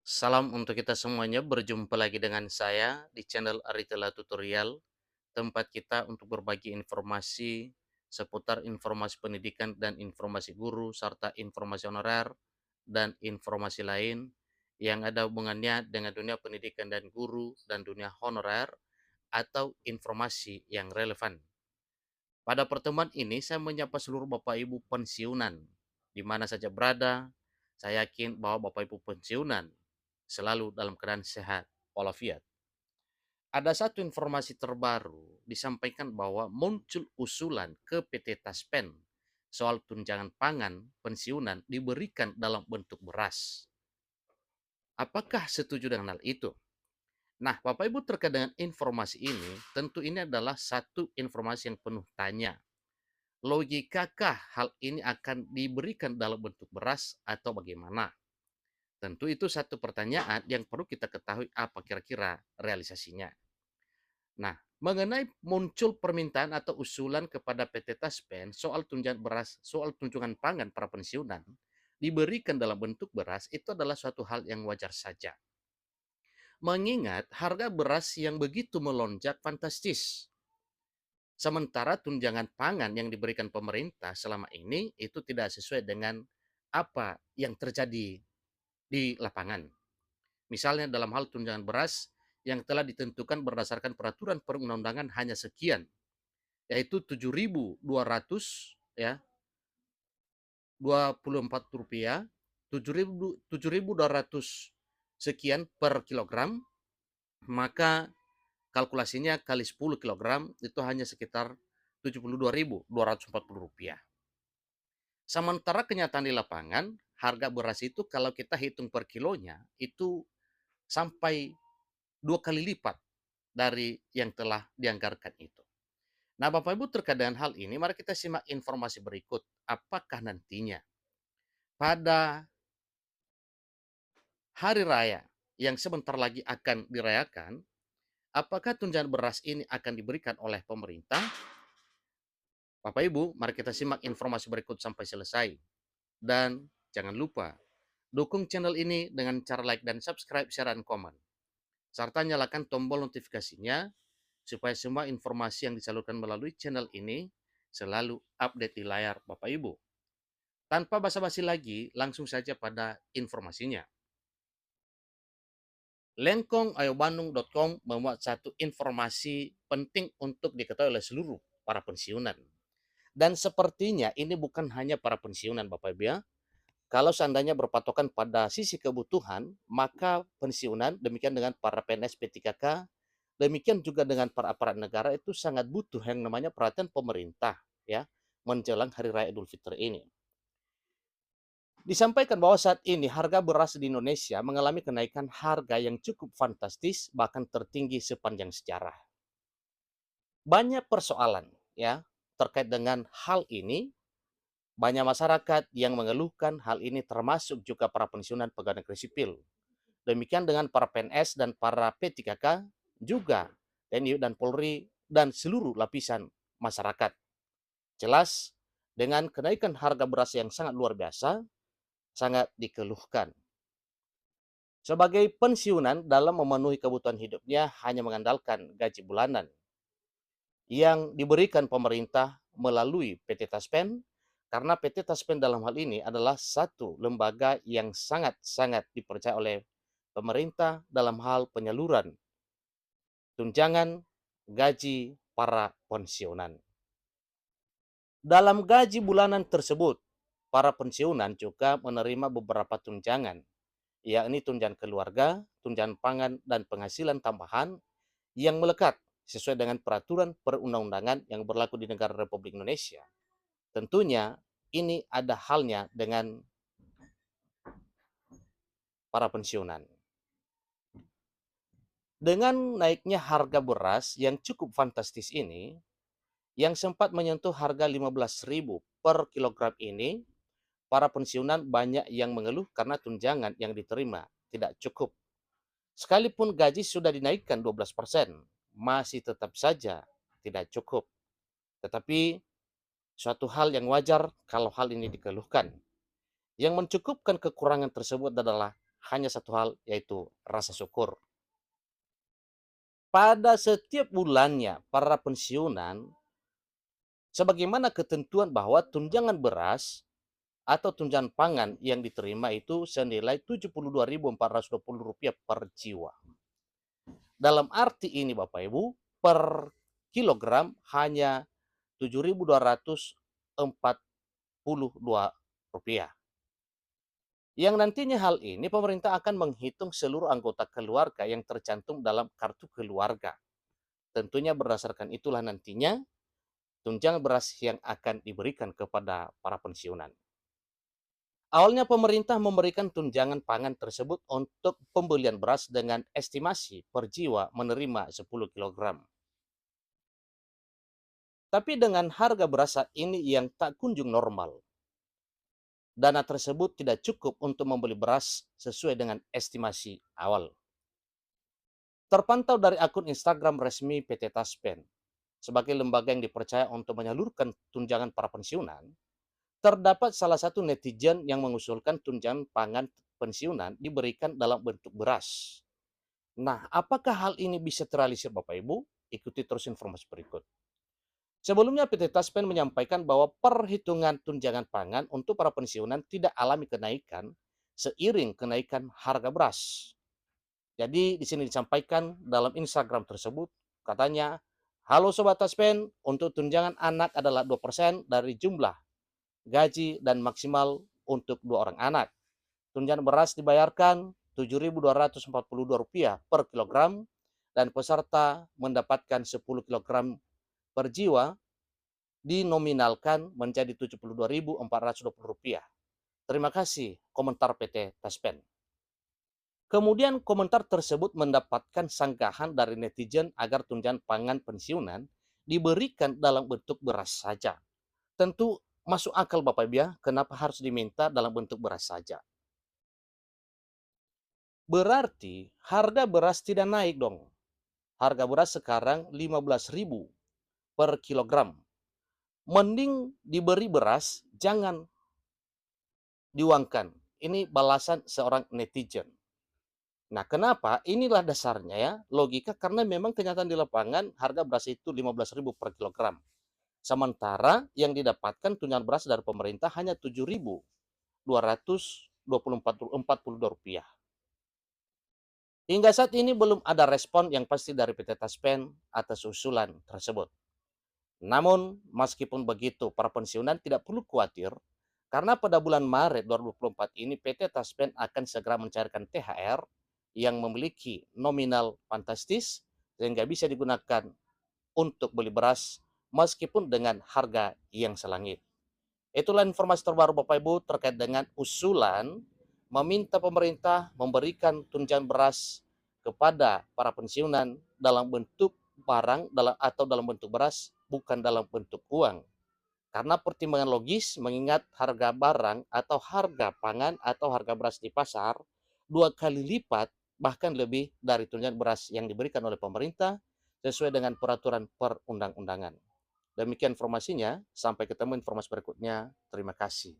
Salam untuk kita semuanya, berjumpa lagi dengan saya di channel Aritela Tutorial, tempat kita untuk berbagi informasi seputar informasi pendidikan dan informasi guru, serta informasi honorer dan informasi lain yang ada hubungannya dengan dunia pendidikan dan guru dan dunia honorer atau informasi yang relevan. Pada pertemuan ini, saya menyapa seluruh Bapak Ibu pensiunan, di mana saja berada. Saya yakin bahwa Bapak Ibu pensiunan selalu dalam keadaan sehat walafiat. Ada satu informasi terbaru disampaikan bahwa muncul usulan ke PT Taspen soal tunjangan pangan pensiunan diberikan dalam bentuk beras. Apakah setuju dengan hal itu? Nah, Bapak Ibu terkait dengan informasi ini, tentu ini adalah satu informasi yang penuh tanya. Logikakah hal ini akan diberikan dalam bentuk beras atau bagaimana? Tentu itu satu pertanyaan yang perlu kita ketahui apa kira-kira realisasinya. Nah, mengenai muncul permintaan atau usulan kepada PT Taspen soal tunjangan beras, soal tunjangan pangan para pensiunan diberikan dalam bentuk beras itu adalah suatu hal yang wajar saja. Mengingat harga beras yang begitu melonjak fantastis. Sementara tunjangan pangan yang diberikan pemerintah selama ini itu tidak sesuai dengan apa yang terjadi di lapangan. Misalnya dalam hal tunjangan beras yang telah ditentukan berdasarkan peraturan perundang-undangan hanya sekian, yaitu 7.200 ya, Rp24, 7.200 sekian per kilogram, maka kalkulasinya kali 10 kilogram itu hanya sekitar Rp72.240. Sementara kenyataan di lapangan, harga beras itu kalau kita hitung per kilonya itu sampai 2 kali lipat dari yang telah dianggarkan itu. Nah, Bapak Ibu terkait dengan hal ini, mari kita simak informasi berikut. Apakah nantinya pada hari raya yang sebentar lagi akan dirayakan, apakah tunjangan beras ini akan diberikan oleh pemerintah? Bapak Ibu, mari kita simak informasi berikut sampai selesai. Dan jangan lupa, dukung channel ini dengan cara like dan subscribe, share, dan komen. Serta nyalakan tombol notifikasinya supaya semua informasi yang disalurkan melalui channel ini selalu update di layar Bapak Ibu. Tanpa basa-basi lagi, langsung saja pada informasinya. Lengkong.ayobandung.com memuat satu informasi penting untuk diketahui oleh seluruh para pensiunan. Dan sepertinya ini bukan hanya para pensiunan Bapak Ibu ya. Kalau seandainya berpatokan pada sisi kebutuhan, maka pensiunan demikian dengan para PNS P3K, demikian juga dengan para aparat negara itu sangat butuh yang namanya perhatian pemerintah ya menjelang Hari Raya Idul Fitri ini. Disampaikan bahwa saat ini harga beras di Indonesia mengalami kenaikan harga yang cukup fantastis, bahkan tertinggi sepanjang sejarah. Banyak persoalan ya terkait dengan hal ini. Banyak masyarakat yang mengeluhkan hal ini termasuk juga para pensiunan pegawai negeri sipil. Demikian dengan para PNS dan para P3K juga TNI dan Polri dan seluruh lapisan masyarakat. Jelas dengan kenaikan harga beras yang sangat luar biasa, sangat dikeluhkan. Sebagai pensiunan dalam memenuhi kebutuhan hidupnya hanya mengandalkan gaji bulanan yang diberikan pemerintah melalui PT Taspen, karena PT Taspen dalam hal ini adalah satu lembaga yang sangat-sangat dipercaya oleh pemerintah dalam hal penyaluran tunjangan gaji para pensiunan. Dalam gaji bulanan tersebut, para pensiunan juga menerima beberapa tunjangan, yakni tunjangan keluarga, tunjangan pangan, dan penghasilan tambahan yang melekat sesuai dengan peraturan perundang-undangan yang berlaku di negara Republik Indonesia. Tentunya ini ada halnya dengan para pensiunan. Dengan naiknya harga beras yang cukup fantastis ini, yang sempat menyentuh harga 15.000 per kilogram ini, para pensiunan banyak yang mengeluh karena tunjangan yang diterima tidak cukup. Sekalipun gaji sudah dinaikkan 12%, masih tetap saja tidak cukup. Tetapi suatu hal yang wajar kalau hal ini dikeluhkan. Yang mencukupkan kekurangan tersebut adalah hanya satu hal, yaitu rasa syukur. Pada setiap bulannya para pensiunan, sebagaimana ketentuan bahwa tunjangan beras atau tunjangan pangan yang diterima itu senilai Rp72.420 per jiwa. Dalam arti ini Bapak Ibu, per kilogram hanya Rp7.242. Yang nantinya hal ini pemerintah akan menghitung seluruh anggota keluarga yang tercantum dalam kartu keluarga. Tentunya berdasarkan itulah nantinya tunjangan beras yang akan diberikan kepada para pensiunan. Awalnya pemerintah memberikan tunjangan pangan tersebut untuk pembelian beras dengan estimasi per jiwa menerima 10 kilogram. Tapi dengan harga beras saat ini yang tak kunjung normal, dana tersebut tidak cukup untuk membeli beras sesuai dengan estimasi awal. Terpantau dari akun Instagram resmi PT Taspen, sebagai lembaga yang dipercaya untuk menyalurkan tunjangan para pensiunan, terdapat salah satu netizen yang mengusulkan tunjangan pangan pensiunan diberikan dalam bentuk beras. Nah, apakah hal ini bisa terrealisir Bapak Ibu? Ikuti terus informasi berikut. Sebelumnya PT Taspen menyampaikan bahwa perhitungan tunjangan pangan untuk para pensiunan tidak alami kenaikan seiring kenaikan harga beras. Jadi di sini disampaikan dalam Instagram tersebut, katanya, "Halo Sobat Taspen, untuk tunjangan anak adalah 2% dari jumlah gaji dan maksimal untuk 2 orang anak. Tunjangan beras dibayarkan Rp7.242 per kilogram dan peserta mendapatkan 10 kilogram per jiwa dinominalkan menjadi Rp72.420. Terima kasih," komentar PT Taspen. Kemudian komentar tersebut mendapatkan sanggahan dari netizen agar tunjangan pangan pensiunan diberikan dalam bentuk beras saja. Tentu masuk akal Bapak Ibu ya, kenapa harus diminta dalam bentuk beras saja? Berarti harga beras tidak naik dong. Harga beras sekarang 15.000 per kilogram. Mending diberi beras, jangan diuangkan. Ini balasan seorang netizen. Nah, kenapa? Inilah dasarnya ya, logika karena memang kenyataan di lapangan harga beras itu 15.000 per kilogram. Sementara yang didapatkan tunjangan beras dari pemerintah hanya Rp7.244. Hingga saat ini belum ada respon yang pasti dari PT Taspen atas usulan tersebut. Namun, meskipun begitu, para pensiunan tidak perlu khawatir karena pada bulan Maret 2024 ini PT Taspen akan segera mencairkan THR yang memiliki nominal fantastis sehingga bisa digunakan untuk beli beras meskipun dengan harga yang selangit. Itulah informasi terbaru Bapak Ibu terkait dengan usulan meminta pemerintah memberikan tunjangan beras kepada para pensiunan dalam bentuk barang atau dalam bentuk beras, bukan dalam bentuk uang. Karena pertimbangan logis mengingat harga barang atau harga pangan atau harga beras di pasar 2 kali lipat bahkan lebih dari tunjangan beras yang diberikan oleh pemerintah sesuai dengan peraturan perundang-undangan. Demikian informasinya, sampai ketemu informasi berikutnya. Terima kasih.